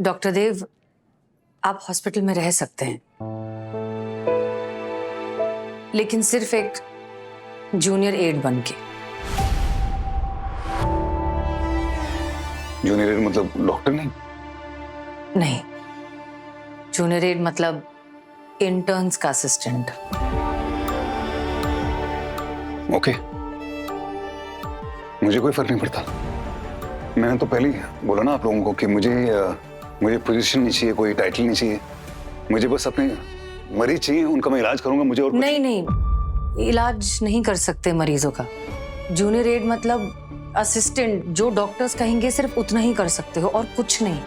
Doctor Dev, आप hospital में रह सकते हैं, लेकिन सिर्फ एक जूनियर एड बन के। जूनियर एड मतलब डॉक्टर नहीं? नहीं, जूनियर एड मतलब इंटर्न्स का असिस्टेंट। ओके, मुझे कोई फर्क नहीं पड़ता। मैंने तो पहले ही बोला ना आप लोगों को कि मुझे पोजीशन नहीं चाहिए, कोई टाइटल नहीं चाहिए। मुझे बस अपने मरीज चाहिए, उनका मैं इलाज करूंगा। मुझे और नहीं नहीं, इलाज नहीं कर सकते मरीजों का। जूनियर एड मतलब असिस्टेंट, जो डॉक्टर्स कहेंगे सिर्फ उतना ही कर सकते हो और कुछ नहीं।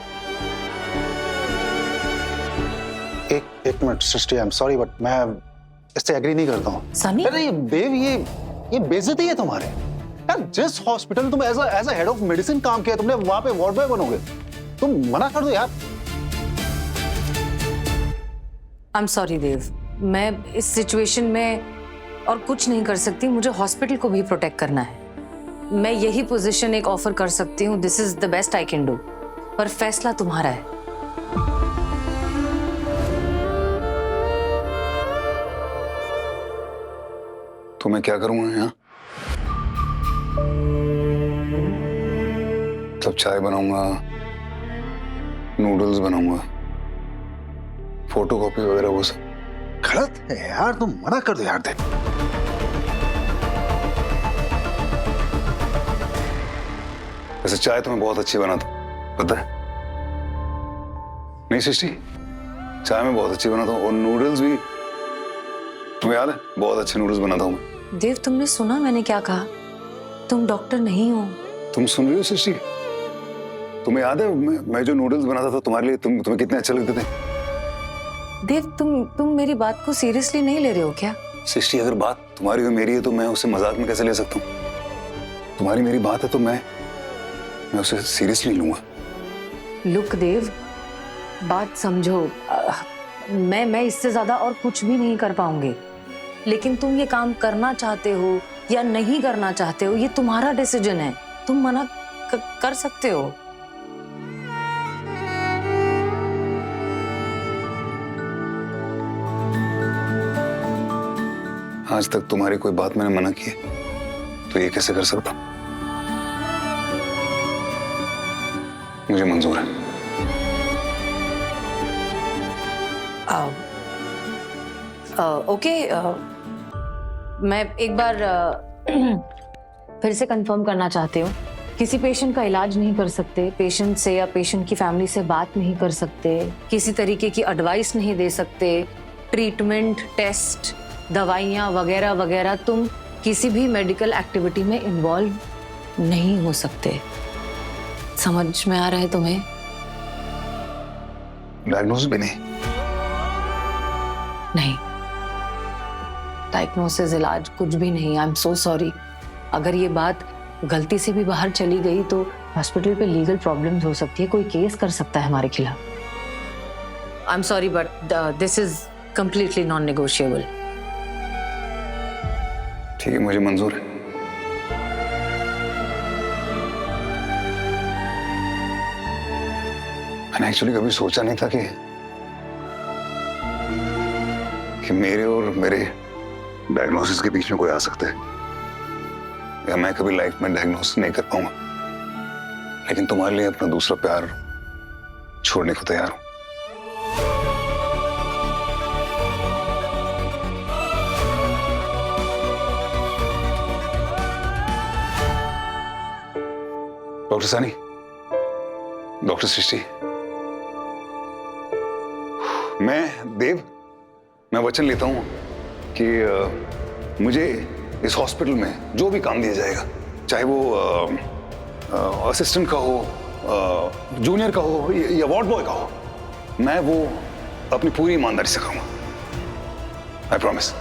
एक minute Srishti, I am sorry but मैं इससे एग्री नहीं करता हूँ। सनी? अरे देव, ये बेइज्जती है तुम्हारे। यार जिस हॉस्पिटल में तुम as a head of medicine काम किया, तुमने वहां पे वार्ड बॉय बनोगे, तुम मना कर दो यार। आई एम सॉरी देव, मैं इस सिचुएशन में और कुछ नहीं कर सकती। मुझे हॉस्पिटल को भी प्रोटेक्ट करना है। मैं यही पोजीशन एक ऑफर कर सकती हूँ। This is the best I can do, पर फैसला तुम्हारा है। तो मैं क्या करूंगा यहाँ? सब चाय बनाऊंगा, नूडल्स बनाऊंगा, फोटोकॉपी वगैरह वो सब। गलत है यार, तुम मना कर दो यार देव। वैसे चाय तो मैं बहुत अच्छी बनाता हूँ, पता है? नहीं सृष्टि, चाय मैं बहुत अच्छी बनाता हूँ और नूडल्स भी, तुम्हें याद है? बहुत अच्छे नूडल्स बनाता हूँ मैं। देव, तुमने सुना मैंने क्या कहा? तुम डॉक्टर नहीं हो। तुम सुन रही हो सृष्टि? तुम्हें याद है मैं जो नूडल्स बनाता था तुम्हारे लिए, तुम्हें कितने अच्छे लगते थे? देव, तुम मेरी बात को सीरियसली नहीं ले रहे हो क्या? सृष्टि, अगर बात तुम्हारी और मेरी है तो मैं उसे मजाक में कैसे ले सकता हूँ? तुम्हारी मेरी बात है तो मैं उसे सीरियसली लूंगा। लुक देव, बात समझो। मैं इससे ज्यादा और कुछ भी नहीं कर पाऊंगी, लेकिन तुम ये काम करना चाहते हो या नहीं करना चाहते हो, ये तुम्हारा डिसीजन है। तुम मना कर सकते हो। आज तक तुम्हारी कोई बात मैंने मना की है तो ये कैसे कर सकता? मुझे मंजूर है। ओके, मैं एक बार फिर से कंफर्म करना चाहती हूँ। किसी पेशेंट का इलाज नहीं कर सकते, पेशेंट से या पेशेंट की फैमिली से बात नहीं कर सकते, किसी तरीके की एडवाइस नहीं दे सकते, ट्रीटमेंट, टेस्ट, दवाइयाँ वगैरह वगैरह, तुम किसी भी मेडिकल एक्टिविटी में इन्वॉल्व नहीं हो सकते। समझ में आ रहा है तुम्हें? डायग्नोसिस भी नहीं? नहीं, डायग्नोसिस, इलाज कुछ भी नहीं। I am so sorry. अगर ये बात गलती से भी बाहर चली गई तो हॉस्पिटल पे लीगल प्रॉब्लम्स हो सकती है, कोई केस कर सकता है हमारे खिलाफ। आई am sorry but this is completely non negotiable. ठीक है, मुझे मंजूर है। मैंने एक्चुअली कभी सोचा नहीं था कि मेरे और मेरे डायग्नोसिस के बीच में कोई आ सकता है, या मैं कभी लाइफ में डायग्नोसिस नहीं कर पाऊंगा। लेकिन तुम्हारे लिए अपना दूसरा प्यार छोड़ने को तैयार हूं। डॉक्टर सनी, डॉक्टर सृष्टि, मैं वचन लेता हूं कि मुझे इस हॉस्पिटल में जो भी काम दिया जाएगा, चाहे वो असिस्टेंट का हो, जूनियर का हो या वार्ड बॉय का हो, मैं वो अपनी पूरी ईमानदारी से करूंगा। I promise.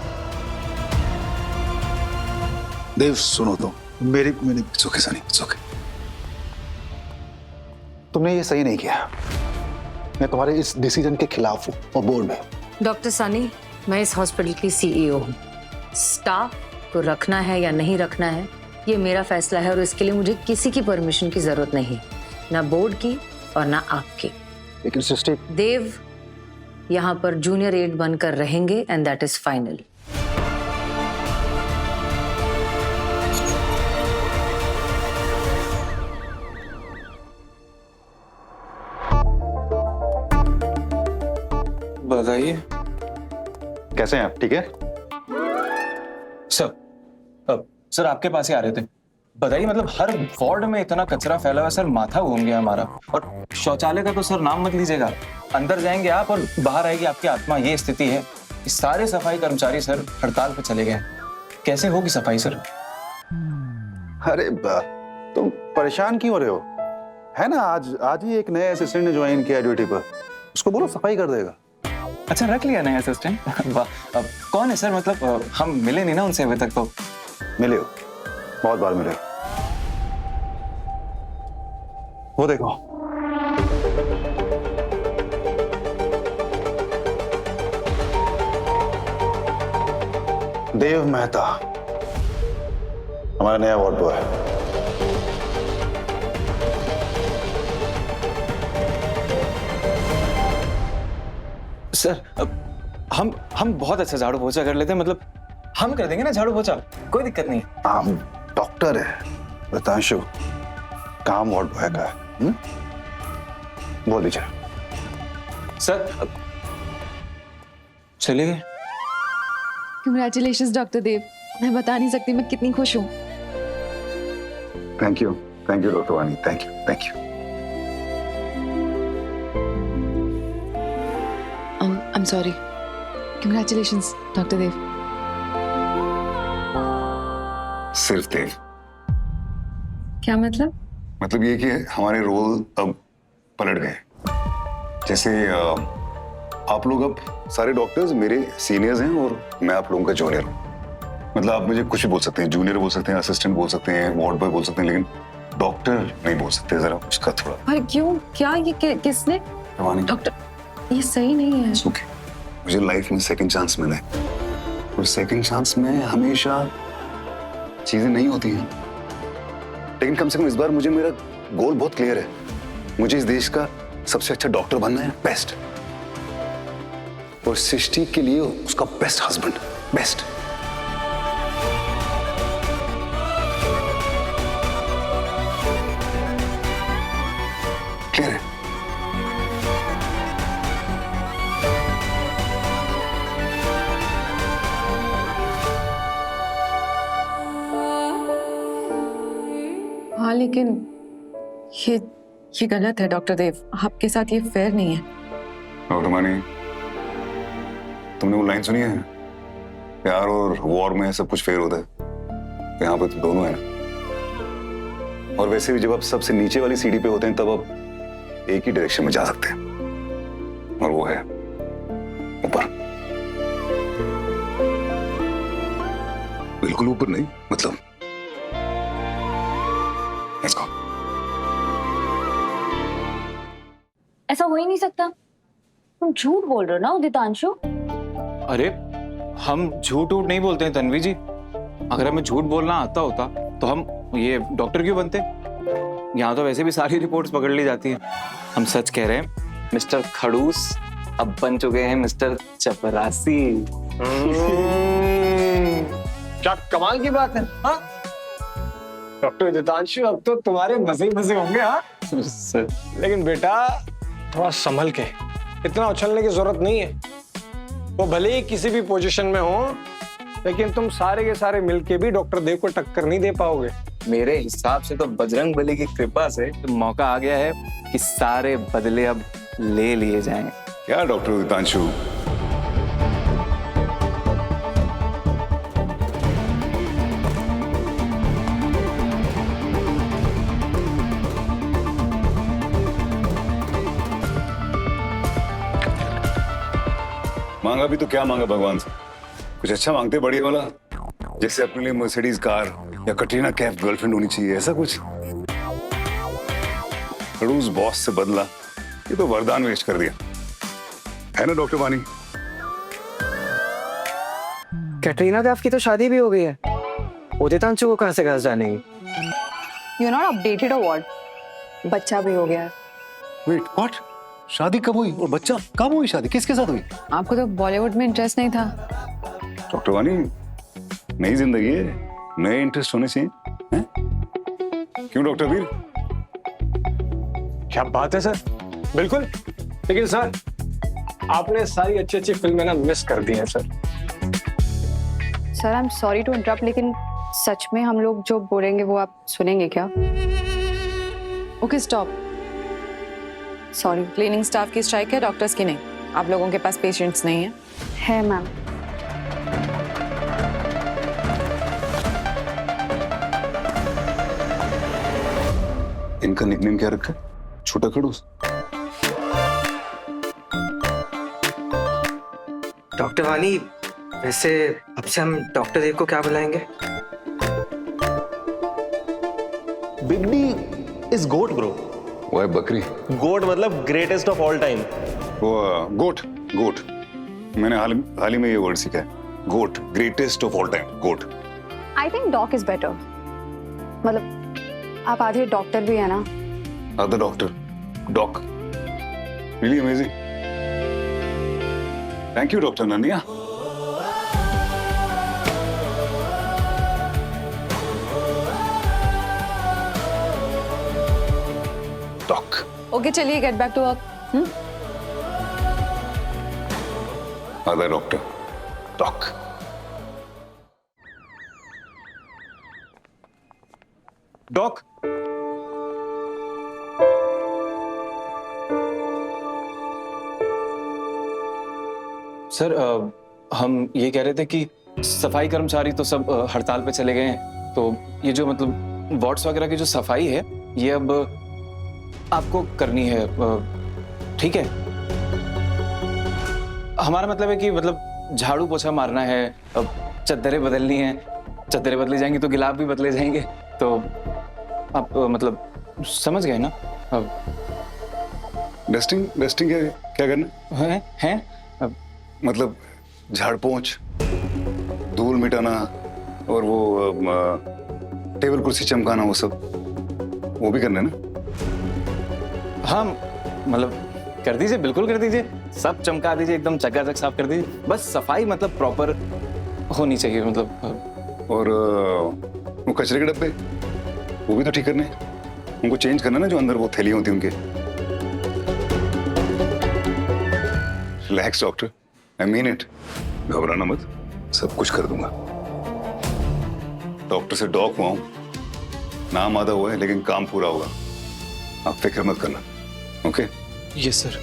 देव सुनो तो, मेरी it's okay Sunny, it's okay. तुमने ये सही नहीं किया। मैं तुम्हारे इस डिसीजन के खिलाफ हूँ और बोल में। डॉक्टर सनी, मैं इस हॉस्पिटल की सीईओ हूँ। स्टाफ को रखना है या नहीं रखना है, ये मेरा फैसला है और इसके लिए मुझे किसी की परमिशन की जरूरत नहीं, ना बोर्ड की और ना आपकी। लेकिन सृष्टि, देव यहाँ पर जूनियर एड बनकर रहेंगे एंड दैट इज फाइनल। बताइए कैसे हैं आप? ठीक है? सर। सर आपके पास ही आ रहे थे। बताइए, मतलब हर वार्ड में इतना कचरा फैला हुआ है सर, माथा घूम गया हमारा। और शौचालय का तो सर नाम मत लीजिएगा, अंदर जाएंगे आप और बाहर आएगी आपकी आत्मा, ये स्थिति है। इस सारे सफाई कर्मचारी सर हड़ताल पे चले गए, कैसे होगी सफाई सर? अरे तुम परेशान क्यों हो रहे हो? है ना, आज ही एक नए असिस्टेंट ने ज्वाइन किया ड्यूटी पर, उसको बोलो सफाई कर देगा। अच्छा, रख लिया नया असिस्टेंट? वाह। कौन है सर? मतलब हम मिले नहीं ना उनसे अभी तक। तो मिले हो, बहुत बार मिले हो। वो देखो, देव मेहता हमारा नया वार्ड बॉय है। सर हम बहुत अच्छा झाड़ू पोछा कर लेते हैं, मतलब हम कर देंगे ना झाड़ू पोछा, कोई दिक्कत नहीं। हम डॉक्टर है रितांशु, काम वार्ड बॉय का है। बोल दीजिए सर। चलिए गए। कंग्रेचुलेशंस डॉक्टर देव, मैं बता नहीं सकती मैं कितनी खुश हूँ। Thank you doctor Wani, thank you. I'm sorry. Congratulations, doctor Dev. सिर्फ देव? क्या मतलब? मतलब ये कि हमारे रोल अब पलट गए। जैसे आप लोग अब सारे डॉक्टर्स मेरे सीनियर्स हैं और मैं आप लोगों का जूनियर हूँ। मतलब आप मुझे कुछ भी बोल सकते हैं, जूनियर बोल सकते हैं, असिस्टेंट बोल सकते हैं, वार्ड बॉय बोल सकते हैं, लेकिन डॉक्टर नहीं बोल सकते। जरा उसका थोड़ा। पर क्यों? क्या ये किसने? डॉक्टर, ये सही नहीं है। ओके, मुझे लाइफ में सेकंड चांस मिला है और सेकंड चांस में हमेशा चीजें नहीं होती हैं, लेकिन कम से कम इस बार मुझे मेरा गोल बहुत क्लियर है। मुझे इस देश का सबसे अच्छा डॉक्टर बनना है, बेस्ट, और सृष्टि के लिए उसका बेस्ट हस्बैंड, बेस्ट। क्लियर है? हाँ, लेकिन ये गलत है डॉक्टर देव, आपके साथ ये फेयर नहीं है। डॉक्टर मानी, तुमने वो लाइन सुनी है, प्यार और वॉर में सब कुछ फेयर होता है, तो यहाँ पे तो दोनों है ना। और वैसे भी जब आप सबसे नीचे वाली सीढ़ी पे होते हैं तब आप एक ही डायरेक्शन में जा सकते हैं, और वो है ऊपर। बिल्कुल ऊपर नहीं, मतलब Let's go. ऐसा हो ही नहीं सकता, तुम झूठ बोल रहे हो ना उदितांशु। अरे हम झूठ नहीं बोलते हैं तन्वी जी, अगर हमें झूठ बोलना आता होता तो हम ये डॉक्टर क्यों बनते? यहाँ तो वैसे भी सारी रिपोर्ट्स पकड़ ली जाती हैं। हम सच कह रहे हैं, मिस्टर खड़ूस अब बन चुके हैं मिस्टर चपरासी। क्या कमाल की बात है। हाँ डॉक्टर उदितांशु, अब तो तुम्हारे मजे मजे होंगे। हाँ सर, लेकिन बेटा थोड़ा संभल के, इतना उछलने की जरूरत नहीं है। वो भले ही किसी भी पोजीशन में हो, लेकिन तुम सारे के सारे मिलके भी डॉक्टर देव को टक्कर नहीं दे पाओगे। मेरे हिसाब से तो बजरंग बली की कृपा से तो मौका आ गया है कि सारे बदले अब ले लिए जाएं। क्या डॉक्टर उदितांशु, मांगा भी तो क्या मांगा भगवान से, कुछ अच्छा मांगते बढ़िया वाला, जैसे अपने लिए मर्सिडीज कार या कटरीना कैफ गर्लफ्रेंड होनी चाहिए, ऐसा कुछ। खड़ूस बॉस से बदला, ये तो वरदान वेस्ट कर दिया है ना डॉक्टर वानी? कैटरीना कैफ की तो शादी भी हो गई है, उदितांशु को कहां से कहां जानेगी? You not updated a what? बच्चा भी हो गया है। Wait what? शादी कब हुई और बच्चा कब हुई? शादी किसके साथ हुई? आपको तो बॉलीवुड में इंटरेस्ट नहीं था। डॉक्टर वानी, नई जिंदगी है, नए इंटरेस्ट होने चाहिए, हैं? क्यों डॉक्टर वीर? क्या बात है सर, बिल्कुल। लेकिन सर आपने सारी अच्छी अच्छी फिल्में ना मिस कर दी हैं sir. Sir I am sorry to interrupt, लेकिन सच में हम लोग जो बोलेंगे वो आप सुनेंगे क्या? Okay stop. Sorry, cleaning staff की स्ट्राइक है, डॉक्टर्स की नहीं। आप लोगों के पास पेशेंट्स नहीं है। है मैम। इनका निकनेम क्या रखा है? छोटा खड़ूस। डॉक्टर वानी, वैसे अब से हम डॉक्टर देव को क्या बुलाएंगे? Big D is goat bro. वो है बकरी। गोट मतलब ग्रेटेस्ट ऑफ ऑल टाइम। वो गोट, गोट। मैंने हाल ही में ये वर्ड सीखा है, GOAT, greatest of all time, GOAT. I think doc is better. मतलब आप आधे डॉक्टर भी है ना। Other doctor, doc, really amazing. Thank you doctor Nania. Doc. Okay चलिए, get back to work. Other doctor, doc. Doc, sir हम ये कह रहे थे कि सफाई कर्मचारी तो सब हड़ताल पे चले गए हैं, तो ये जो मतलब वार्ड्स वगैरह की जो सफाई है ये अब आपको करनी है, ठीक है? हमारा मतलब है कि मतलब झाड़ू पोछा मारना है, अब चद्दरें बदलनी है, चद्दरें बदली जाएंगी तो गिलाफ भी बदले जाएंगे, तो आप मतलब समझ गए ना? अब डस्टिंग, डस्टिंग क्या करना हैं अब मतलब झाड़ पोंछ, धूल मिटाना और वो टेबल कुर्सी चमकाना, वो सब वो भी करना है ना? हाँ मतलब कर दीजिए, बिल्कुल कर दीजिए, सब चमका दीजिए, एकदम चकाचक साफ कर दीजिए, बस सफाई मतलब प्रॉपर होनी चाहिए मतलब। और वो कचरे के डब्बे वो भी तो ठीक करने हैं, उनको चेंज करना ना, जो अंदर वो थैलियां होती हैं उनके। Relax doctor, I mean it, घबराना मत, सब कुछ कर दूंगा। डॉक्टर से डॉक हुआ हूं, नाम आधा हुआ है लेकिन काम पूरा होगा, आप फिक्र मत करना, ओके? Yes sir.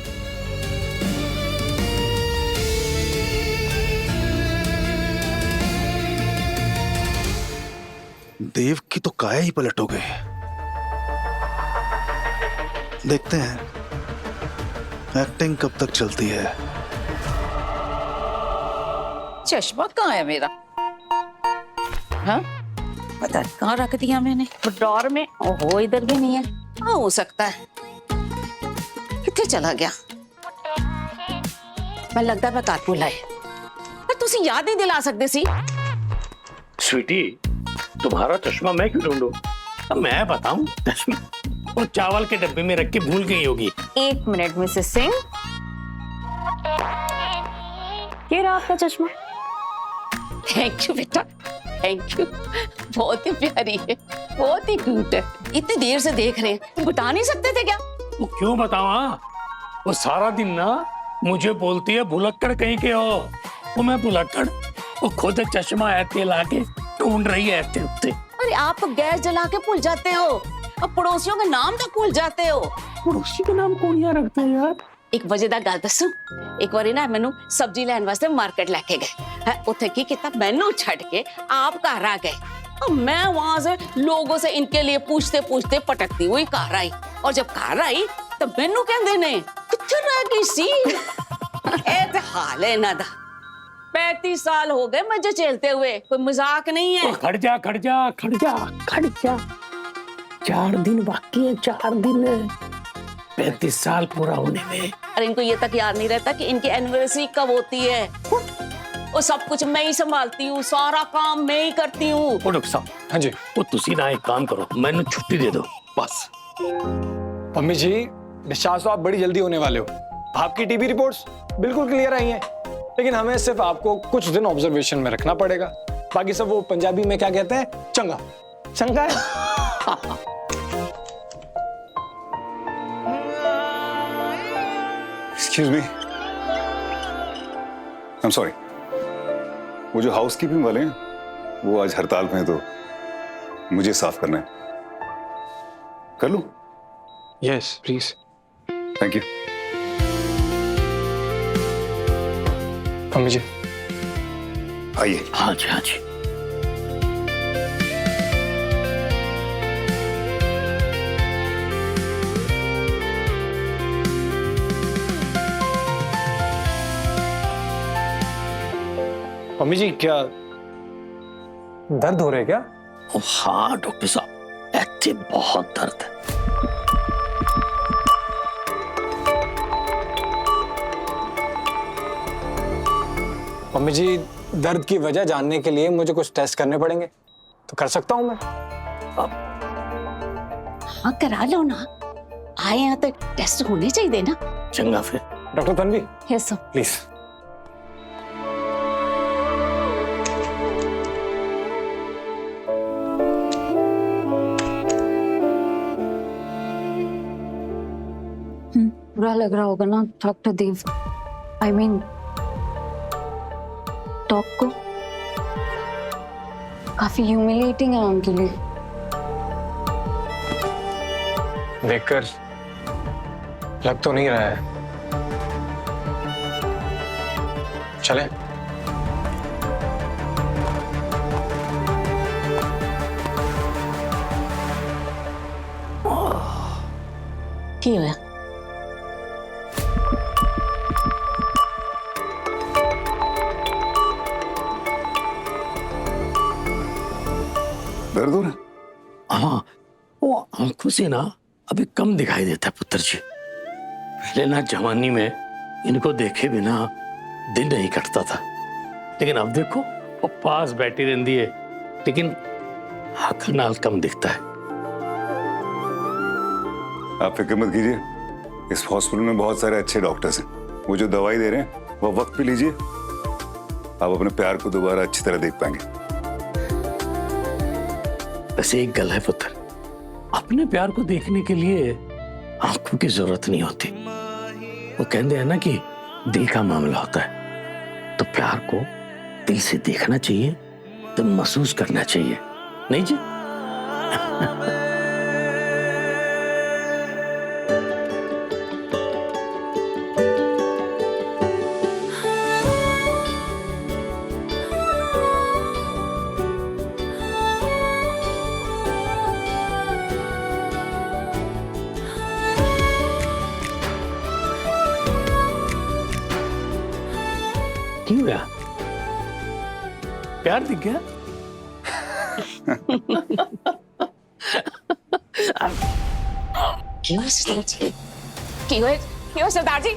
देव की तो काया ही पलट हो गई। देखते हैं एक्टिंग कब तक चलती है। चश्मा कहाँ है मेरा? हाँ पता नहीं कहाँ रख दिया मैंने, ड्रॉर में। ओहो इधर भी नहीं है। हाँ हो सकता है, कितने चला गया? मैं लगता है मैं कारपूल आए, पर तुसी याद नहीं दिला सकते सी। स्वीटी, तुम्हारा चश्मा मैं क्यों ढूंढूं? अब मैं बताऊं, चश्मा वो चावल के डब्बे में रख के भूल गई होगी। एक मिनट मिसेस सिंह, ये रहा आपका चश्मा। थैंक यू बेटा, थैंक यू। बहुत ही प्यारी है, बहुत ही क्यूट है। इतनी देर से देख रहे हैं, तुम बता नहीं सकते थे क्या? वो क्यों बतावा? वो सारा दिन ना मुझे बोलती है भुलक्कड़ कहीं के हो। वो मैं भुलक्कड़, वो खुद चश्मा ऐसे लाके ढूंढ रही है ऐसे उत्ते। अरे आप तो गैस जला के भूल जाते हो, अब पड़ोसियों के नाम तक भूल जाते हो। पड़ोसी के नाम कौन याद रखता है यार? एक मजेदार गल दसू, एक बारी ना मैनू सब्जी लैन वास्ते मार्केट लेके गए, उत्थे की किता मैनू छड़ के आप घर आ गए, और मैं वहां से लोगों से इनके लिए पूछते पूछते पटकती हुई घर आई, और जब घर आई तो मैनू कहंदे ने किथे रह गई सी? ए ते हाल है ना दा, 35 साल हो गए मुझे झेलते हुए, कोई मजाक नहीं है। खड़ जा खड़ जा खड़ जा खड़ जा, 4 दिन बाकी है, 4 दिन 35 साल पूरा होने में। अरे इनको ये तक याद नहीं रहता कि इनकी एनिवर्सरी कब होती है। वो सब कुछ मैं ही संभालती हूँ, सारा काम मैं ही करती हूँ। डॉक्टर साहब, हाँ जी। वो तुसी ना एक काम करो, मैंने छुट्टी दे दो बस। अम्मी जी डिस्चार्ज तो आप बड़ी जल्दी होने वाले हो। आपकी टीबी रिपोर्ट्स बिल्कुल क्लियर आई हैं, लेकिन हमें सिर्फ आपको कुछ दिन ऑब्जर्वेशन में रखना पड़ेगा। बाकी सब वो पंजाबी में क्या कहते हैं, चंगा चंगा है। Excuse me, I am sorry. वो जो हाउसकीपिंग वाले हैं वो आज हड़ताल में हैं, तो मुझे साफ करना है। कर लूं? Yes please. Thank you. Mummy जी आइए। हाँ जी, हाँ जी। मम्मी जी क्या दर्द हो रहा है क्या? हाँ डॉक्टर साहब, ऐसे बहुत दर्द है। मम्मी जी दर्द की वजह जानने के लिए मुझे कुछ टेस्ट करने पड़ेंगे, तो कर सकता हूं मैं? हाँ करा लो ना, आए यहाँ तो टेस्ट होने चाहिए ना। चंगा फिर। Doctor Tanvi yes sir. Please. बुरा लग रहा होगा ना doctor Dev, I mean dog को। काफी ह्यूमिलेटिंग है उनके लिए। देखकर लग तो नहीं रहा है। चले? की हुआ? दर्द हो रहा है? हाँ, वो आंखों से ना अभी कम दिखाई देता है पुत्र जी। पहले ना जवानी में इनको देखे बिना दिन नहीं कटता था, लेकिन अब देखो वो पास बैठी रहती है, लेकिन आंख नाल कम दिखता है। आप फिक्र मत कीजिए, इस हॉस्पिटल में बहुत सारे अच्छे डॉक्टर्स हैं। वो जो दवाई दे रहे हैं वो वक्त पे लीजिए, आप अपने प्यार को दोबारा अच्छी तरह देख पाएंगे। वैसे एक गल है पुत्र, अपने प्यार को देखने के लिए आंखों की जरूरत नहीं होती। वो कहते हैं ना कि दिल का मामला होता है, तो प्यार को दिल से देखना चाहिए, तो महसूस करना चाहिए, नहीं जी? क्यों गया? प्यार दिख गया? क्यों सरदार जी? क्यों सरदार जी?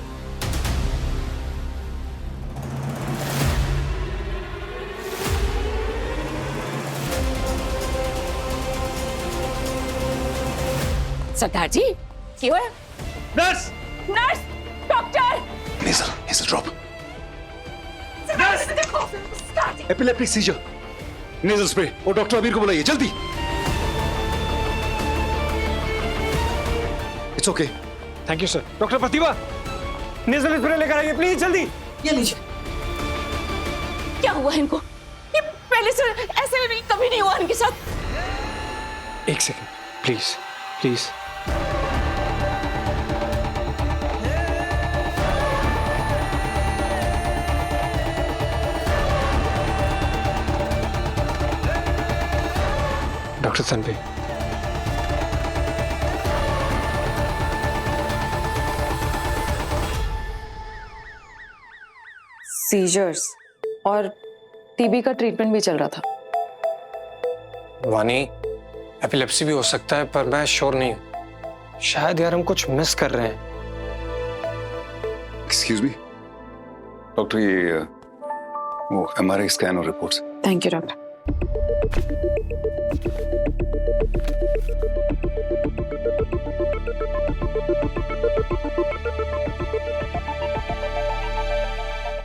सरदार जी क्यों है? Nurse! Nurse! Doctor! Nasal drop, देखो सरदार जी। एपिलेप्टिक सीजर, नेजल स्प्रे, और डॉक्टर अबीर को बुलाइए जल्दी। It's okay. Thank you sir. Doctor Pratibha nasal spray लेकर आइए प्लीज जल्दी। ये लीजिए। क्या हुआ इनको? ये पहले से ऐसे नहीं, कभी नहीं हुआ इनके साथ। एक second please please. Doctor Tanvi, seizures और टीबी का ट्रीटमेंट भी चल रहा था। वानी एपिलेप्सी भी हो सकता है, पर मैं श्योर नहीं हूं। शायद यार हम कुछ मिस कर रहे हैं। एक्सक्यूज मी डॉक्टर, ये वो MRI स्कैन और रिपोर्ट्स। Thank you doctor.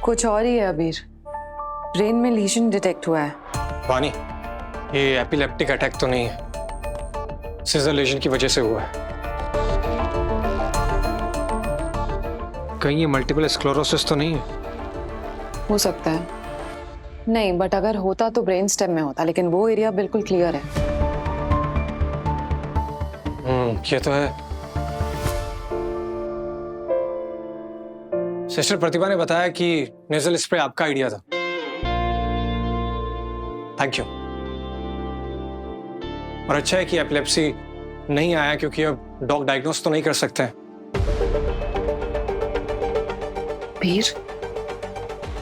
कुछ और ही है अबीर, ब्रेन में लीजन डिटेक्ट हुआ है। वानी, ये एपिलेप्टिक अटैक तो नहीं है, सीजर लेजन की वजह से हुआ है। कहीं ये मल्टीपल स्क्लेरोसिस तो नहीं है? हो सकता है, नहीं बट अगर होता तो ब्रेन स्टेम में होता, लेकिन वो एरिया बिल्कुल क्लियर है। ये तो है। सिस्टर प्रतिभा ने बताया कि नेजल स्प्रे आपका आइडिया था। Thank you. और अच्छा है कि एपिलेप्सी नहीं आया, क्योंकि अब डॉग डायग्नोस तो नहीं कर सकते हैं। बीर,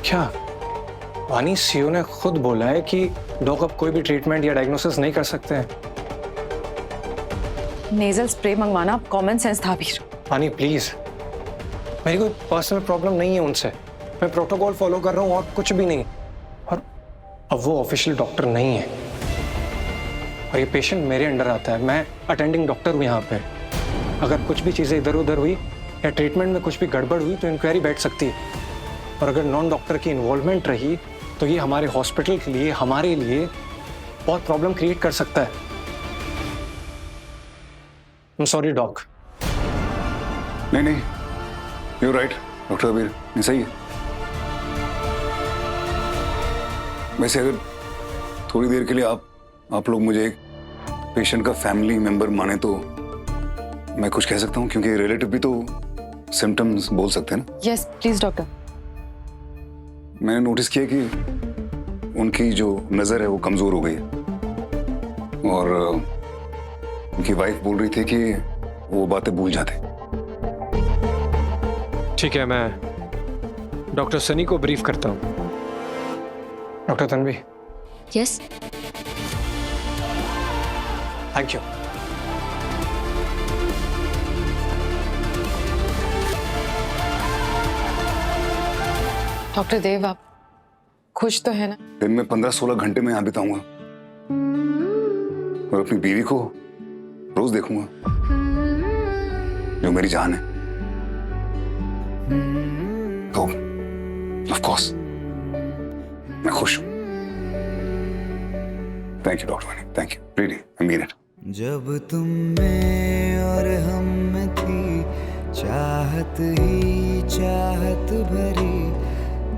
क्या? वानी, सीओ ने खुद बोला है कि डॉग अब कोई भी ट्रीटमेंट या डायग्नोसिस नहीं कर सकते हैं। नेजल स्प्रे मंगवाना कॉमन सेंस था बीर। वानी प्लीज, मेरी कोई पर्सनल प्रॉब्लम नहीं है उनसे, मैं प्रोटोकॉल फॉलो कर रहा हूँ और कुछ भी नहीं। और अब वो ऑफिशियल डॉक्टर नहीं है और ये पेशेंट मेरे अंडर आता है, मैं अटेंडिंग डॉक्टर हूँ यहाँ पे। अगर कुछ भी चीज़ें इधर उधर हुई या ट्रीटमेंट में कुछ भी गड़बड़ हुई तो इंक्वायरी बैठ सकती है, और अगर नॉन डॉक्टर की इन्वॉल्वमेंट रही तो ये हमारे हॉस्पिटल के लिए, हमारे लिए बहुत प्रॉब्लम क्रिएट कर सकता है। I'm sorry, doc. नहीं, यू राइट डॉक्टर अबीर, नहीं सही है। वैसे अगर थोड़ी देर के लिए आप लोग मुझे एक पेशेंट का फैमिली मेंबर माने तो मैं कुछ कह सकता हूँ, क्योंकि रिलेटिव भी तो सिम्टम्स बोल सकते हैं ना। Yes please doctor. मैंने नोटिस किया कि उनकी जो नज़र है वो कमज़ोर हो गई है, और उनकी वाइफ बोल रही थी कि वो बातें भूल जाते। ठीक है, मैं डॉक्टर सनी को ब्रीफ करता हूँ। Doctor Tanvi. Yes. Thank you. Doctor Dev, आप खुश तो है ना? दिन में 15-16 घंटे में यहाँ बिताऊंगा और अपनी बीवी को रोज देखूंगा, जो मेरी जान है। तो ऑफ कोर्स मैं खुश हूं। Thank you doctor Wani, thank you, really I mean it. जब तुम में और हम में थी चाहत ही चाहत भरी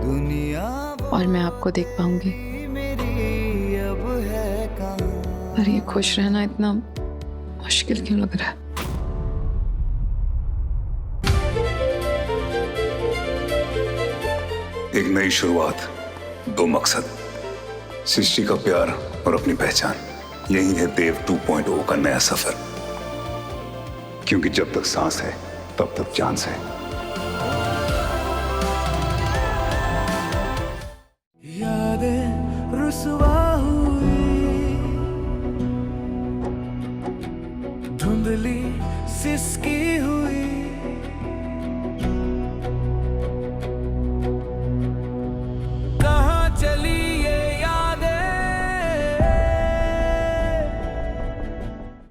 दुनिया, और मैं आपको देख पाऊंगी, मेरी अब है कहां? पर ये खुश रहना इतना मुश्किल क्यों लग रहा है? एक नई शुरुआत, दो मकसद, सृष्टि का प्यार और अपनी पहचान, यही है देव 2.0 का नया सफर। क्योंकि जब तक सांस है तब तक चांस है। यादें रुसवा हुई, धुंधली सिसकी हुई,